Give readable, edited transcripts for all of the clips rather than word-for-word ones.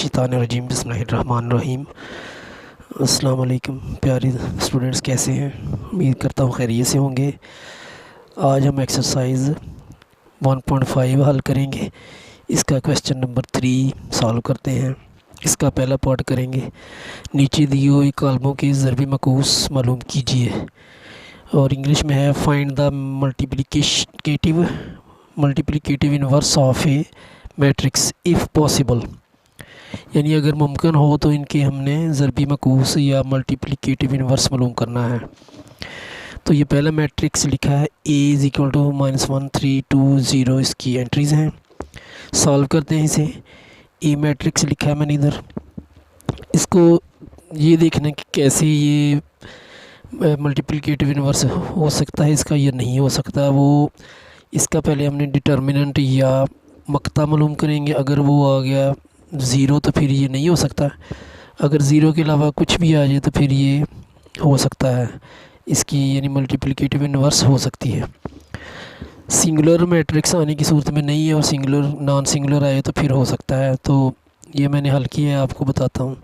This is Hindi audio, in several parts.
मिनश्शैतानिर्रजीम बिस्मिल्लाहिर्रहमानिर्रहीम। अस्सलाम वालेकुम प्यारे स्टूडेंट्स, कैसे हैं? उम्मीद करता हूँ खैरियत से होंगे। आज हम एक्सरसाइज 1.5 हल करेंगे। इसका क्वेश्चन नंबर 3 सॉल्व करते हैं। इसका पहला पार्ट करेंगे। नीचे दिए हुए कॉलमों के ज़रबी मकूस मालूम कीजिए, और इंग्लिश में है find the multiplicative inverse of A matrix if possible. यानी अगर मुमकिन हो तो इनके हमने ज़रबी मकूस या मल्टीप्लिकेटिव इनवर्स मालूम करना है। तो ये पहला मैट्रिक्स लिखा है a = -1 3 2 0, इसकी एंट्रीज़ हैं। सॉल्व करते हैं इसे। ए मैट्रिक्स लिखा है मैंने इधर। इसको ये देखना कि कैसे ये मल्टीप्लिकेटिव इनवर्स हो सकता है इसका या नहीं हो सकता। वो इसका पहले हमने डिटर्मिनेंट या मक्ता मालूम करेंगे। अगर वो आ गया 0 तो फिर ये नहीं हो सकता। अगर 0 के अलावा कुछ भी आ जाए तो फिर ये हो सकता है, इसकी यानी मल्टीप्लिकेटिव इनवर्स हो सकती है। सिंगुलर मैट्रिक्स आने की सूरत में नहीं है, और सिंगुलर नॉन सिंगुलर आए तो फिर हो सकता है। तो ये मैंने हल किया है, आपको बताता हूँ।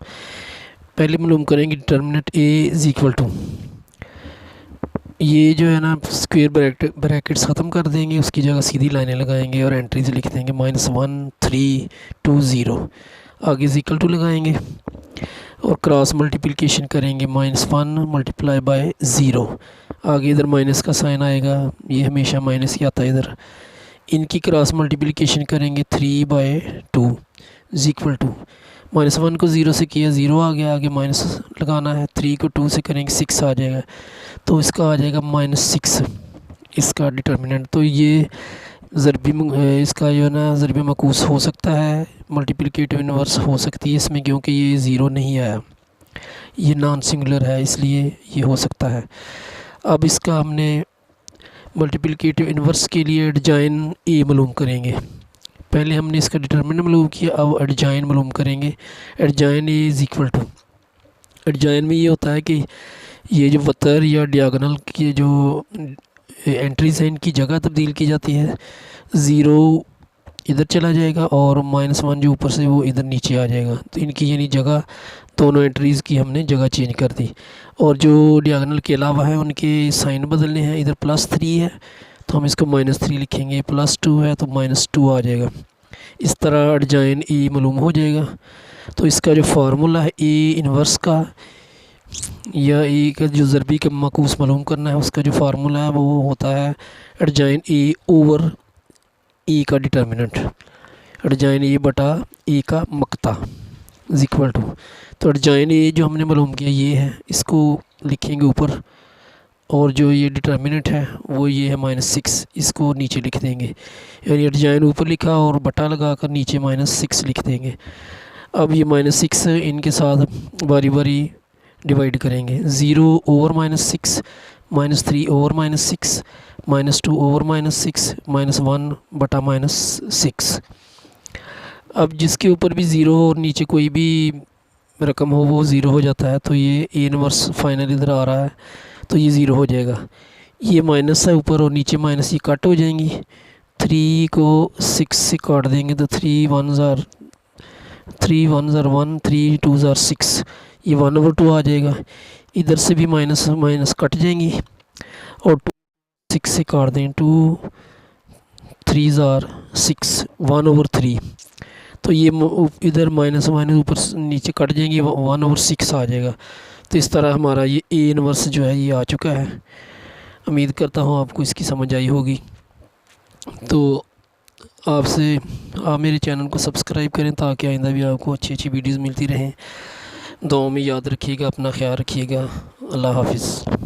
पहले मालूम करेंगे डिटर्मिनेंट a = ये जो है ना स्क्वायर ब्रैकेट्स ख़त्म कर देंगे, उसकी जगह सीधी लाइनें लगाएंगे और एंट्रीज लिख देंगे -1 3 2 0। आगे = लगाएंगे और क्रॉस मल्टीप्लिकेशन करेंगे। -1 × 0। आगे इधर माइनस का साइन आएगा, ये हमेशा माइनस ही आता है इधर। इनकी क्रॉस मल्टीप्लिकेशन करेंगे 3/2 = -1 को 0 से किया 0 आ गया, आगे माइनस लगाना है। 3 को 2 से करेंगे 6 आ जाएगा, तो इसका आ जाएगा -6 इसका डिटर्मिनेंट। तो ये इसका जो है ना ज़रबी मकूस हो सकता है, मल्टीप्लिकेटिव इनवर्स हो सकती है इसमें, क्योंकि ये 0 नहीं आया, ये नॉन सिंगुलर है, इसलिए ये हो सकता है। अब इसका हमने मल्टीप्लिकेटिव इनवर्स के लिए एडजाइन ए मालूम करेंगे। पहले हमने इसका डिटर्मिनेंट मालूम किया, अब एडजाइन मालूम करेंगे। एडजाइन ए = एडजाइन में ये होता है कि ये जो वतर या डियागोनल की जो एंट्रीज हैं इनकी जगह तब्दील की जाती है। 0 इधर चला जाएगा और -1 जो ऊपर से वो इधर नीचे आ जाएगा। तो इनकी यानी जगह, दोनों एंट्रीज़ की हमने जगह चेंज कर दी। और जो डियागोनल के अलावा है उनके साइन बदलने हैं। इधर +3 है तो हम इसको -3 लिखेंगे, +2 है तो -2 आ जाएगा। इस तरह एडजाइन ए मालूम हो जाएगा। तो इसका जो फार्मूला है ए इनवर्स का या ए का जो ज़रबी का मकूस मालूम करना है, उसका जो फार्मूला है वो होता है एडजाइन ए ओवर ए का डिटर्मिनेंट, एडजाइन ए बटा ए का मक्ता = तो एडजाइन ए जो हमने मालूम किया ये है, इसको लिखेंगे ऊपर, और जो ये डिटर्मिनेंट है वो ये है -6, इसको नीचे लिख देंगे। यानी एडजाइन ऊपर लिखा और बटा लगा कर नीचे -6 लिख देंगे। अब ये -6 इनके साथ बारी बारी डिवाइड करेंगे। 0 ओवर -6, -3 ओवर -6, -2 ओवर -6, -1 बटा -6। अब जिसके ऊपर भी 0 और नीचे कोई भी रकम हो वो 0 हो जाता है। तो ये ए इनवर्स फाइनल इधर आ रहा है, तो ये 0 हो जाएगा। ये माइनस है ऊपर और नीचे माइनस, ये कट हो जाएंगी। 3 को 6 से काट देंगे तो 3 1s are 1, 3 2s are 6, ये 1/2 आ जाएगा। इधर से भी माइनस कट जाएंगी और 6 से काट दें, 2 3s are 6, 1/3। तो ये इधर माइनस ऊपर नीचे कट जाएंगी, 1/6 आ जाएगा। तो इस तरह हमारा ये ए इनवर्स जो है ये आ चुका है। उम्मीद करता हूँ आपको इसकी समझ आई होगी। तो आप मेरे चैनल को सब्सक्राइब करें ताकि आइंदा भी आपको अच्छी अच्छी वीडियोज़ मिलती रहें। दुआ में याद रखिएगा, अपना ख्याल रखिएगा। अल्लाह हाफिज़।